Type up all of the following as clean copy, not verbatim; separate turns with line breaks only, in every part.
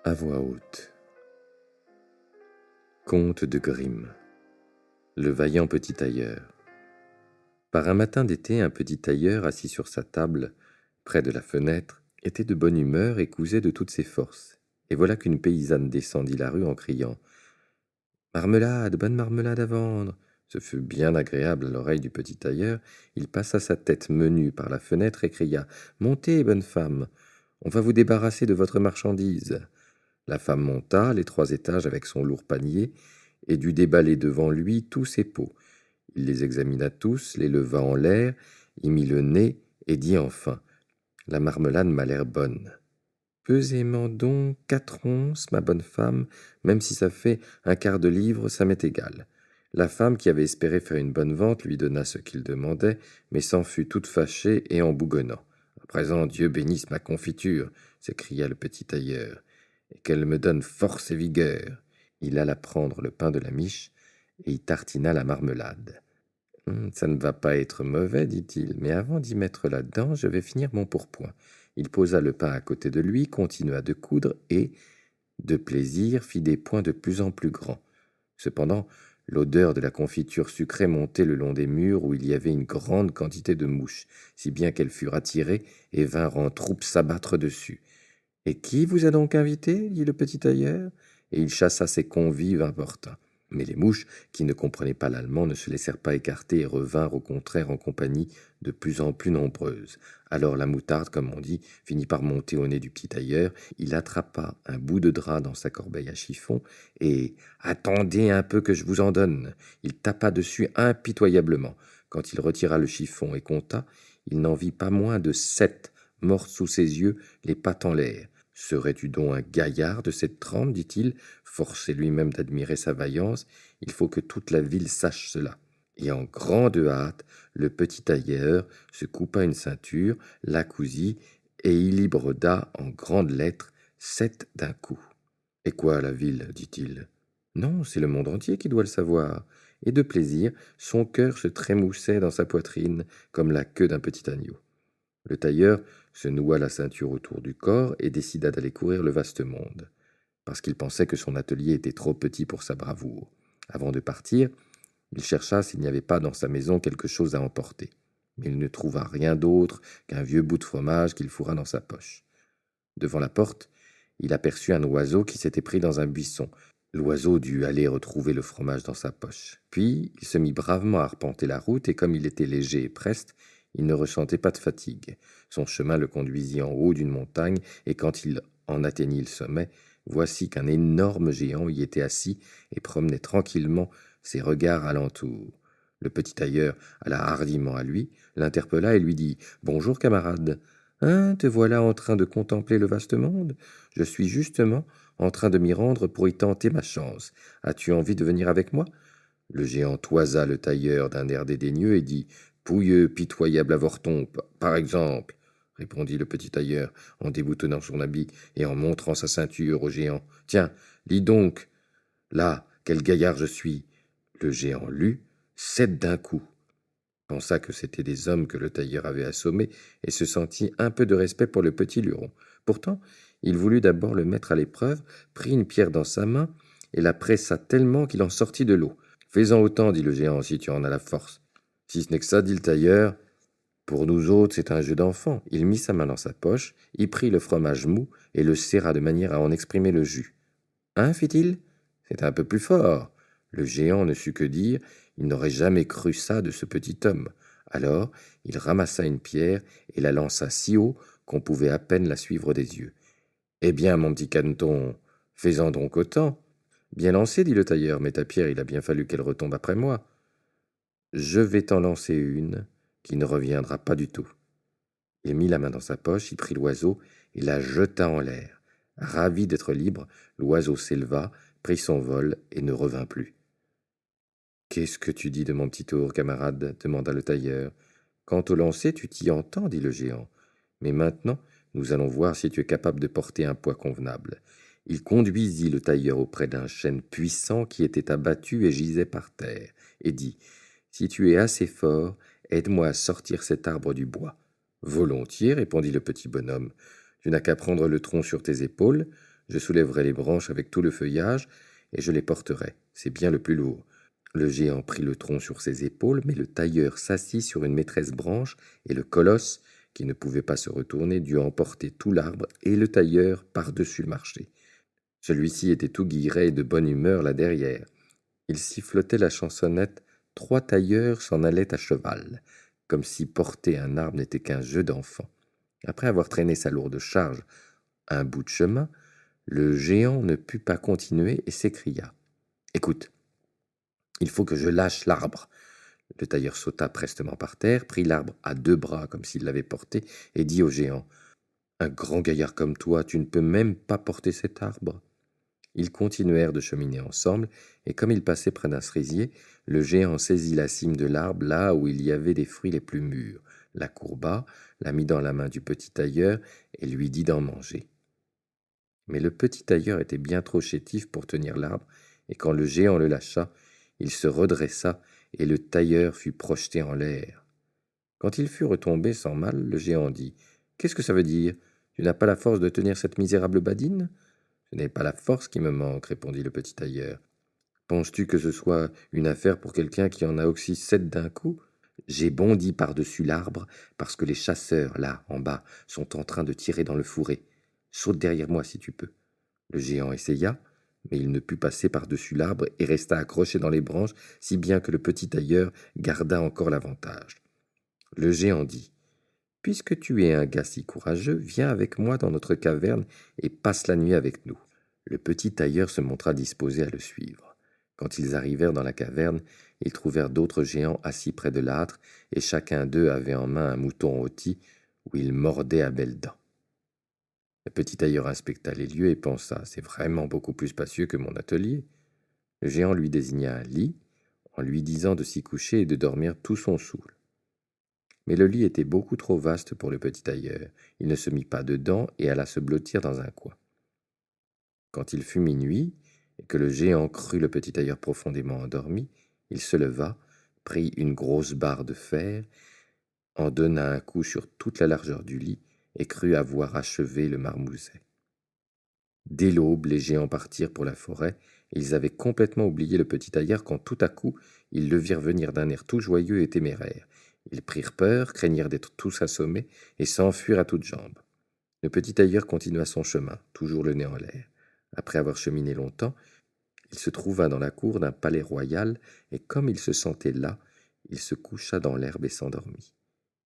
À voix haute. Conte de Grimm. Le vaillant petit tailleur. Par un matin d'été, un petit tailleur, assis sur sa table, près de la fenêtre, était de bonne humeur et cousait de toutes ses forces. Et voilà qu'une paysanne descendit la rue en criant « Marmelade, bonne marmelade à vendre !» Ce fut bien agréable à l'oreille du petit tailleur. Il passa sa tête menue par la fenêtre et cria « Montez, bonne femme, on va vous débarrasser de votre marchandise !» La femme monta les 3 étages avec son lourd panier et dut déballer devant lui tous ses pots. Il les examina tous, les leva en l'air, y mit le nez et dit enfin « La marmelade m'a l'air bonne. Pesez-m'en donc 4 onces, ma bonne femme, même si ça fait un quart de livre, ça m'est égal. » La femme, qui avait espéré faire une bonne vente, lui donna ce qu'il demandait, mais s'en fut toute fâchée et en bougonnant. « À présent, Dieu bénisse ma confiture !» s'écria le petit tailleur, « et qu'elle me donne force et vigueur. » Il alla prendre le pain de la miche et y tartina la marmelade. « Ça ne va pas être mauvais, dit-il, mais avant d'y mettre là-dedans, je vais finir mon pourpoint. » Il posa le pain à côté de lui, continua de coudre et, de plaisir, fit des points de plus en plus grands. Cependant, l'odeur de la confiture sucrée montait le long des murs où il y avait une grande quantité de mouches, si bien qu'elles furent attirées et vinrent en troupe s'abattre dessus. « Et qui vous a donc invité ?» dit le petit tailleur, et il chassa ses convives importuns. Mais les mouches, qui ne comprenaient pas l'allemand, ne se laissèrent pas écarter et revinrent au contraire en compagnie de plus en plus nombreuses. Alors la moutarde, comme on dit, finit par monter au nez du petit tailleur. Il attrapa un bout de drap dans sa corbeille à chiffon et « Attendez un peu que je vous en donne !» Il tapa dessus impitoyablement. Quand il retira le chiffon et compta, il n'en vit pas moins de 7 mortes sous ses yeux, les pattes en l'air. « Serais-tu donc un gaillard de cette trempe, dit-il, forcé lui-même d'admirer sa vaillance. Il faut que toute la ville sache cela. » Et en grande hâte, le petit tailleur se coupa une ceinture, la cousit, et il y broda en grandes lettres 7 d'un coup. « Et quoi, la ville ?» dit-il. « Non, c'est le monde entier qui doit le savoir. » Et de plaisir, son cœur se trémoussait dans sa poitrine comme la queue d'un petit agneau. Le tailleur se noua la ceinture autour du corps et décida d'aller courir le vaste monde, parce qu'il pensait que son atelier était trop petit pour sa bravoure. Avant de partir, il chercha s'il n'y avait pas dans sa maison quelque chose à emporter, mais il ne trouva rien d'autre qu'un vieux bout de fromage qu'il fourra dans sa poche. Devant la porte, il aperçut un oiseau qui s'était pris dans un buisson. L'oiseau dut aller retrouver le fromage dans sa poche. Puis il se mit bravement à arpenter la route, et comme il était léger et preste, il ne ressentait pas de fatigue. Son chemin le conduisit en haut d'une montagne, et quand il en atteignit le sommet, voici qu'un énorme géant y était assis et promenait tranquillement ses regards alentour. Le petit tailleur alla hardiment à lui, l'interpella et lui dit « Bonjour, camarade. Hein, te voilà en train de contempler le vaste monde? Je suis justement en train de m'y rendre pour y tenter ma chance. As-tu envie de venir avec moi ?» Le géant toisa le tailleur d'un air dédaigneux et dit « Pouilleux, pitoyable avorton, par exemple !» répondit le petit tailleur en déboutonnant son habit et en montrant sa ceinture au géant. « Tiens, lis donc là, quel gaillard je suis !» Le géant lut 7 d'un coup, pensa que c'étaient des hommes que le tailleur avait assommés et se sentit un peu de respect pour le petit luron. Pourtant, il voulut d'abord le mettre à l'épreuve, prit une pierre dans sa main et la pressa tellement qu'il en sortit de l'eau. « Fais-en autant, dit le géant, si tu en as la force. »« Si ce n'est que ça, dit le tailleur, pour nous autres, c'est un jeu d'enfant. » Il mit sa main dans sa poche, y prit le fromage mou et le serra de manière à en exprimer le jus. « Hein, fit-il, c'est un peu plus fort. » Le géant ne sut que dire. Il n'aurait jamais cru ça de ce petit homme. Alors, il ramassa une pierre et la lança si haut qu'on pouvait à peine la suivre des yeux. « Eh bien, mon petit caneton, fais-en donc autant. »« Bien lancé, dit le tailleur, mais ta pierre, il a bien fallu qu'elle retombe après moi. »« Je vais t'en lancer une qui ne reviendra pas du tout. » Il mit la main dans sa poche, y prit l'oiseau et la jeta en l'air. Ravi d'être libre, l'oiseau s'éleva, prit son vol et ne revint plus. « Qu'est-ce que tu dis de mon petit tour, camarade ?» demanda le tailleur. « Quant au lancer, tu t'y entends, dit le géant. Mais maintenant, nous allons voir si tu es capable de porter un poids convenable. » Il conduisit le tailleur auprès d'un chêne puissant qui était abattu et gisait par terre, et dit « Si tu es assez fort, aide-moi à sortir cet arbre du bois. »« Volontiers, répondit le petit bonhomme. Tu n'as qu'à prendre le tronc sur tes épaules, Je soulèverai les branches avec tout le feuillage, et je les porterai. C'est bien le plus lourd. » Le géant prit le tronc sur ses épaules, mais le tailleur s'assit sur une maîtresse branche, et le colosse, qui ne pouvait pas se retourner, dut emporter tout l'arbre et le tailleur par-dessus le marché. Celui-ci était tout guilleret et de bonne humeur là derrière. Il sifflotait la chansonnette « Trois tailleurs s'en allaient à cheval », comme si porter un arbre n'était qu'un jeu d'enfant. Après avoir traîné sa lourde charge un bout de chemin, le géant ne put pas continuer et s'écria « Écoute, il faut que je lâche l'arbre. » Le tailleur sauta prestement par terre, prit l'arbre à deux bras comme s'il l'avait porté, et dit au géant « Un grand gaillard comme toi, tu ne peux même pas porter cet arbre. » Ils continuèrent de cheminer ensemble, et comme ils passaient près d'un cerisier, le géant saisit la cime de l'arbre là où il y avait des fruits les plus mûrs, la courba, la mit dans la main du petit tailleur, et lui dit d'en manger. Mais le petit tailleur était bien trop chétif pour tenir l'arbre, et quand le géant le lâcha, il se redressa, et le tailleur fut projeté en l'air. Quand il fut retombé sans mal, le géant dit « Qu'est-ce que ça veut dire? Tu n'as pas la force de tenir cette misérable badine ?»« Ce n'est pas la force qui me manque, répondit le petit tailleur. Penses-tu que ce soit une affaire pour quelqu'un qui en a aussi 7 d'un coup? J'ai bondi par-dessus l'arbre parce que les chasseurs, là, en bas, sont en train de tirer dans le fourré. Saute derrière moi si tu peux. » Le géant essaya, mais il ne put passer par-dessus l'arbre et resta accroché dans les branches, si bien que le petit tailleur garda encore l'avantage. Le géant dit « Puisque tu es un gars si courageux, viens avec moi dans notre caverne et passe la nuit avec nous. » Le petit tailleur se montra disposé à le suivre. Quand ils arrivèrent dans la caverne, ils trouvèrent d'autres géants assis près de l'âtre, et chacun d'eux avait en main un mouton rôti où il mordait à belles dents. Le petit tailleur inspecta les lieux et pensa « C'est vraiment beaucoup plus spacieux que mon atelier. » Le géant lui désigna un lit, en lui disant de s'y coucher et de dormir tout son soûl. Mais le lit était beaucoup trop vaste pour le petit tailleur. Il ne se mit pas dedans et alla se blottir dans un coin. Quand il fut minuit, et que le géant crut le petit tailleur profondément endormi, il se leva, prit une grosse barre de fer, en donna un coup sur toute la largeur du lit, et crut avoir achevé le marmouset. Dès l'aube, les géants partirent pour la forêt, et ils avaient complètement oublié le petit tailleur quand tout à coup, ils le virent venir d'un air tout joyeux et téméraire. Ils prirent peur, craignirent d'être tous assommés, et s'enfuirent à toutes jambes. Le petit tailleur continua son chemin, toujours le nez en l'air. Après avoir cheminé longtemps, il se trouva dans la cour d'un palais royal, et comme il se sentait las, il se coucha dans l'herbe et s'endormit.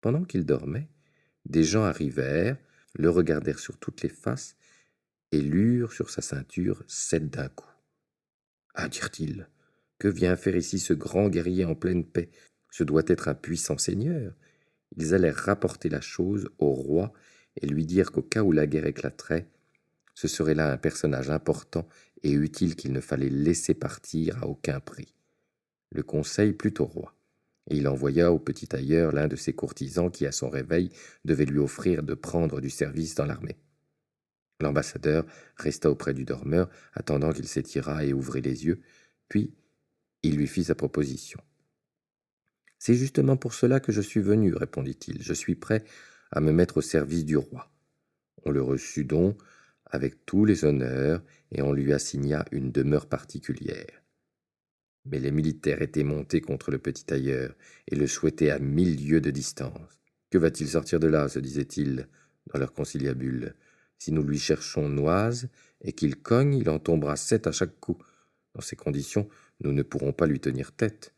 Pendant qu'il dormait, des gens arrivèrent, le regardèrent sur toutes les faces, et lurent sur sa ceinture 7 d'un coup. « Ah, dirent-ils, que vient faire ici ce grand guerrier en pleine paix? Ce doit être un puissant seigneur. » Ils allèrent rapporter la chose au roi et lui dire qu'au cas où la guerre éclaterait, ce serait là un personnage important et utile qu'il ne fallait laisser partir à aucun prix. Le conseil plut au roi, et il envoya au petit tailleur l'un de ses courtisans qui, à son réveil, devait lui offrir de prendre du service dans l'armée. L'ambassadeur resta auprès du dormeur, attendant qu'il s'étirât et ouvrît les yeux, puis il lui fit sa proposition. « C'est justement pour cela que je suis venu, répondit-il. Je suis prêt à me mettre au service du roi. » On le reçut donc avec tous les honneurs, et on lui assigna une demeure particulière. Mais les militaires étaient montés contre le petit tailleur et le souhaitaient à 1000 lieues de distance. « Que va-t-il sortir de là, se disaient-ils dans leur conciliabule. Si nous lui cherchons noise et qu'il cogne, il en tombera 7 à chaque coup. Dans ces conditions, nous ne pourrons pas lui tenir tête. »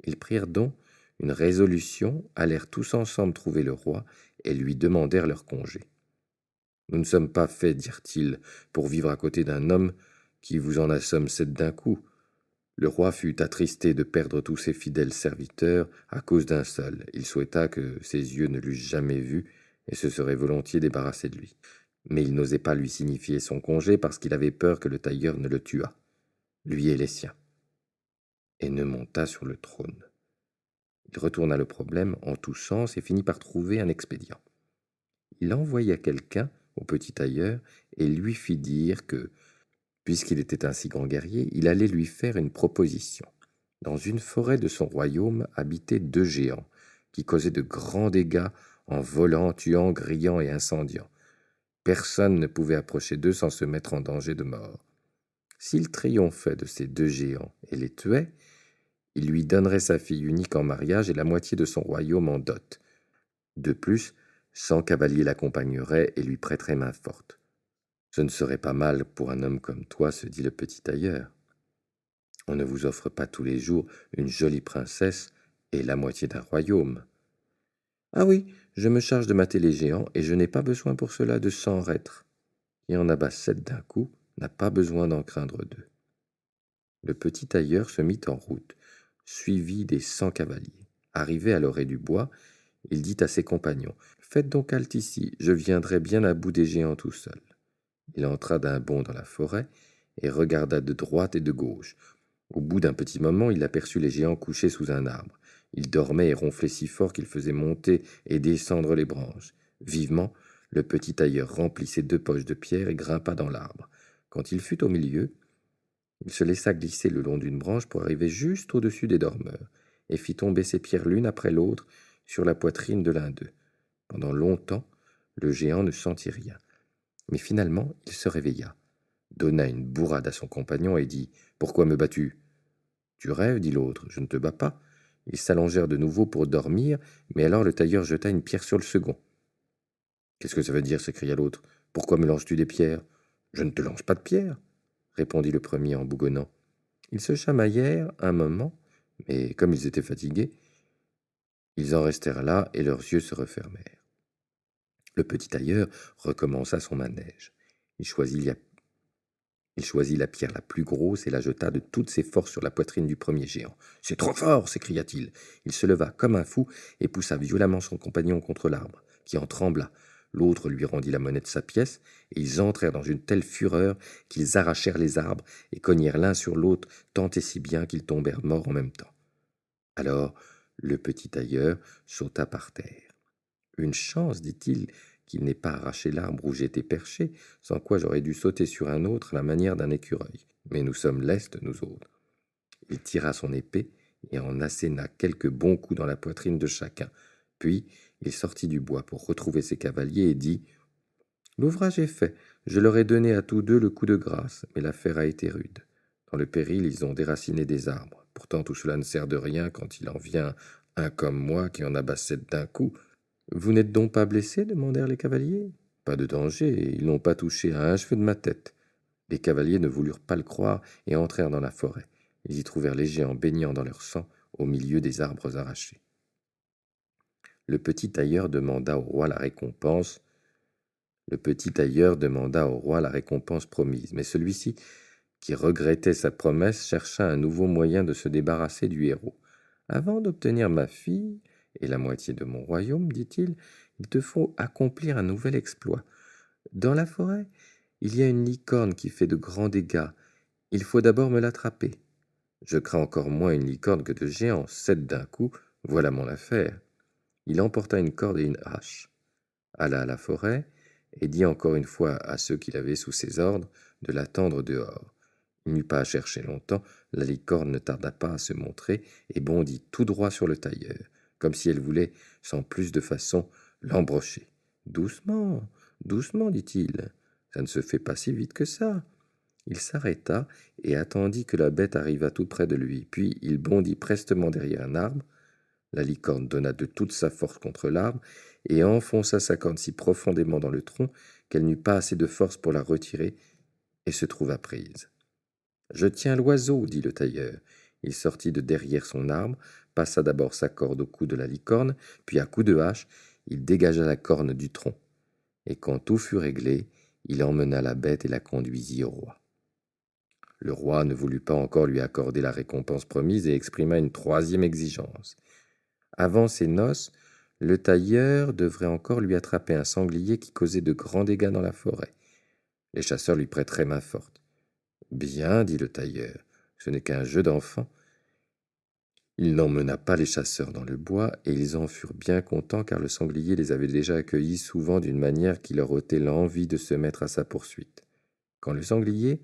Ils prirent donc une résolution, allèrent tous ensemble trouver le roi et lui demandèrent leur congé. « Nous ne sommes pas faits, dirent-ils, pour vivre à côté d'un homme qui vous en assomme 7 d'un coup. » Le roi fut attristé de perdre tous ses fidèles serviteurs à cause d'un seul. Il souhaita que ses yeux ne l'eussent jamais vu et se serait volontiers débarrassé de lui. Mais il n'osait pas lui signifier son congé parce qu'il avait peur que le tailleur ne le tuât, lui et les siens, et ne montât sur le trône. Il retourna le problème en tous sens et finit par trouver un expédient. Il envoya quelqu'un au petit tailleur et lui fit dire que, puisqu'il était un si grand guerrier, il allait lui faire une proposition. Dans une forêt de son royaume habitaient 2 géants, qui causaient de grands dégâts en volant, tuant, grillant et incendiant. Personne ne pouvait approcher d'eux sans se mettre en danger de mort. S'il triomphait de ces 2 géants et les tuait, il lui donnerait sa fille unique en mariage et la moitié de son royaume en dot. De plus, 100 cavaliers l'accompagneraient et lui prêteraient main forte. Ce ne serait pas mal pour un homme comme toi, se dit le petit tailleur. On ne vous offre pas tous les jours une jolie princesse et la moitié d'un royaume. Ah oui, je me charge de mater les géants et je n'ai pas besoin pour cela de 100 reîtres. Qui en abat 7 d'un coup n'a pas besoin d'en craindre 2. Le petit tailleur se mit en route, suivi des 100 cavaliers. Arrivé à l'orée du bois, il dit à ses compagnons: « Faites donc halte ici, je viendrai bien à bout des géants tout seul. » Il entra d'un bond dans la forêt et regarda de droite et de gauche. Au bout d'un petit moment, il aperçut les géants couchés sous un arbre. Ils dormaient et ronflaient si fort qu'ils faisaient monter et descendre les branches. Vivement, le petit tailleur remplit ses 2 poches de pierre et grimpa dans l'arbre. Quand il fut au milieu, il se laissa glisser le long d'une branche pour arriver juste au-dessus des dormeurs, et fit tomber ses pierres l'une après l'autre sur la poitrine de l'un d'eux. Pendant longtemps, le géant ne sentit rien. Mais finalement, il se réveilla, donna une bourrade à son compagnon et dit: « Pourquoi me bats-tu » ? « Tu rêves, dit l'autre, je ne te bats pas. » Ils s'allongèrent de nouveau pour dormir, mais alors le tailleur jeta une pierre sur le second. « Qu'est-ce que ça veut dire » s'écria l'autre. « Pourquoi me lances-tu des pierres ?»« Je ne te lance pas de pierres, » répondit le premier en bougonnant. Ils se chamaillèrent un moment, mais comme ils étaient fatigués, ils en restèrent là et leurs yeux se refermèrent. Le petit tailleur recommença son manège. Il choisit la pierre la plus grosse et la jeta de toutes ses forces sur la poitrine du premier géant. « C'est trop fort » s'écria-t-il. Il se leva comme un fou et poussa violemment son compagnon contre l'arbre, qui en trembla. L'autre lui rendit la monnaie de sa pièce, et ils entrèrent dans une telle fureur qu'ils arrachèrent les arbres et cognèrent l'un sur l'autre tant et si bien qu'ils tombèrent morts en même temps. Alors le petit tailleur sauta par terre. « Une chance, dit-il, qu'il n'ait pas arraché l'arbre où j'étais perché, sans quoi j'aurais dû sauter sur un autre à la manière d'un écureuil. Mais nous sommes lestes, nous autres. » Il tira son épée et en asséna quelques bons coups dans la poitrine de chacun. Puis il sortit du bois pour retrouver ses cavaliers et dit: « L'ouvrage est fait, je leur ai donné à tous 2 le coup de grâce, mais l'affaire a été rude. Dans le péril, ils ont déraciné des arbres. Pourtant tout cela ne sert de rien quand il en vient un comme moi qui en abat 7 d'un coup. » « Vous n'êtes donc pas blessés ?» demandèrent les cavaliers. « Pas de danger, ils n'ont pas touché à un cheveu de ma tête. » Les cavaliers ne voulurent pas le croire et entrèrent dans la forêt. Ils y trouvèrent les géants baignant dans leur sang au milieu des arbres arrachés. Le petit tailleur demanda au roi la récompense. Promise, mais celui-ci, qui regrettait sa promesse, chercha un nouveau moyen de se débarrasser du héros. « Avant d'obtenir ma fille et la moitié de mon royaume, dit-il, il te faut accomplir un nouvel exploit. Dans la forêt, il y a une licorne qui fait de grands dégâts. Il faut d'abord me l'attraper. Je crains encore moins une licorne que de géants, 7 d'un coup, voilà mon affaire. » Il emporta une corde et une hache, alla à la forêt et dit encore une fois à ceux qu'il avait sous ses ordres de l'attendre dehors. Il n'eut pas à chercher longtemps, la licorne ne tarda pas à se montrer et bondit tout droit sur le tailleur, comme si elle voulait, sans plus de façon, l'embrocher. « Doucement, doucement, dit-il, ça ne se fait pas si vite que ça. » Il s'arrêta et attendit que la bête arrivât tout près de lui, puis il bondit prestement derrière un arbre. La licorne donna de toute sa force contre l'arbre et enfonça sa corne si profondément dans le tronc qu'elle n'eut pas assez de force pour la retirer et se trouva prise. « Je tiens l'oiseau, dit le tailleur. » Il sortit de derrière son arbre, passa d'abord sa corde au cou de la licorne, puis à coups de hache, il dégagea la corne du tronc. Et quand tout fut réglé, il emmena la bête et la conduisit au roi. Le roi ne voulut pas encore lui accorder la récompense promise et exprima une 3e exigence. Avant ses noces, le tailleur devrait encore lui attraper un sanglier qui causait de grands dégâts dans la forêt. Les chasseurs lui prêteraient main forte. « Bien, dit le tailleur, ce n'est qu'un jeu d'enfant. » Il n'emmena pas les chasseurs dans le bois, et ils en furent bien contents car le sanglier les avait déjà accueillis souvent d'une manière qui leur ôtait l'envie de se mettre à sa poursuite. Quand le sanglier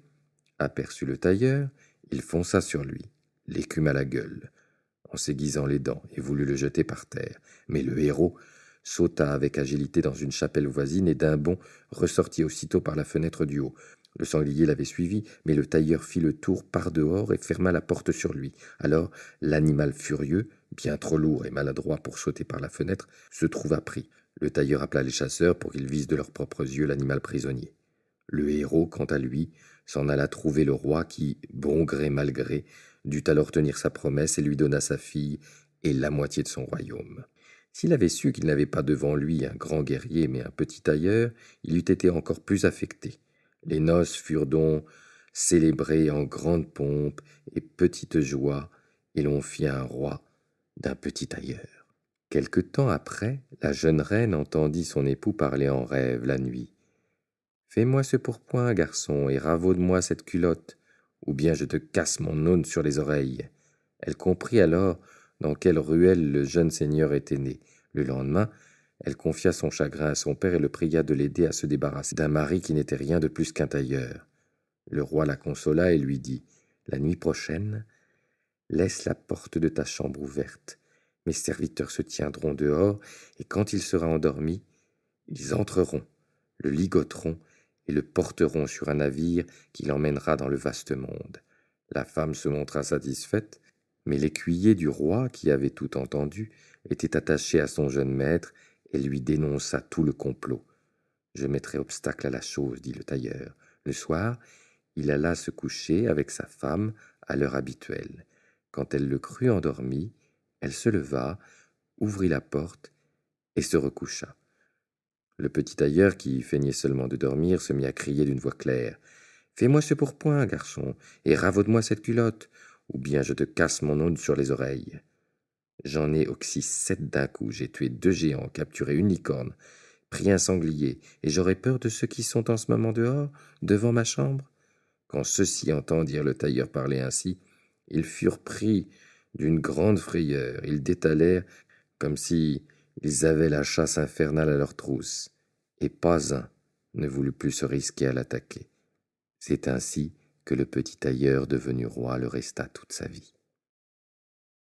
aperçut le tailleur, il fonça sur lui, l'écume à la gueule, en s'aiguisant les dents, et voulut le jeter par terre. Mais le héros sauta avec agilité dans une chapelle voisine et d'un bond ressortit aussitôt par la fenêtre du haut. Le sanglier l'avait suivi, mais le tailleur fit le tour par dehors et ferma la porte sur lui. Alors l'animal furieux, bien trop lourd et maladroit pour sauter par la fenêtre, se trouva pris. Le tailleur appela les chasseurs pour qu'ils visent de leurs propres yeux l'animal prisonnier. Le héros, quant à lui, s'en alla trouver le roi qui, bon gré mal gré, dut alors tenir sa promesse et lui donna sa fille et la moitié de son royaume. S'il avait su qu'il n'avait pas devant lui un grand guerrier mais un petit tailleur, il eût été encore plus affecté. Les noces furent donc célébrées en grande pompe et petite joie, et l'on fit un roi d'un petit tailleur. Quelque temps après, la jeune reine entendit son époux parler en rêve la nuit. « Fais-moi ce pourpoint, garçon, et ravaude-moi cette culotte, ou bien je te casse mon aune sur les oreilles. » Elle comprit alors dans quelle ruelle le jeune seigneur était né. Le lendemain, elle confia son chagrin à son père et le pria de l'aider à se débarrasser d'un mari qui n'était rien de plus qu'un tailleur. Le roi la consola et lui dit « La nuit prochaine, laisse la porte de ta chambre ouverte. Mes serviteurs se tiendront dehors, et quand il sera endormi, ils entreront, le ligoteront et le porteront sur un navire qui l'emmènera dans le vaste monde. » La femme se montra satisfaite, mais l'écuyer du roi, qui avait tout entendu, était attaché à son jeune maître et lui dénonça tout le complot. « Je mettrai obstacle à la chose, dit le tailleur. » Le soir, il alla se coucher avec sa femme à l'heure habituelle. Quand elle le crut endormi, elle se leva, ouvrit la porte et se recoucha. Le petit tailleur, qui feignait seulement de dormir, se mit à crier d'une voix claire. « Fais-moi ce pourpoint, garçon, et ravaude-moi cette culotte, ou bien je te casse mon aune sur les oreilles. » J'en ai oxy 7 d'un coup, j'ai tué 2 géants, capturé une licorne, pris un sanglier, et j'aurais peur de ceux qui sont en ce moment dehors, devant ma chambre. Quand ceux-ci entendirent le tailleur parler ainsi, ils furent pris d'une grande frayeur. Ils détalèrent comme si ils avaient la chasse infernale à leur trousse, et pas un ne voulut plus se risquer à l'attaquer. C'est ainsi que le petit tailleur devenu roi le resta toute sa vie.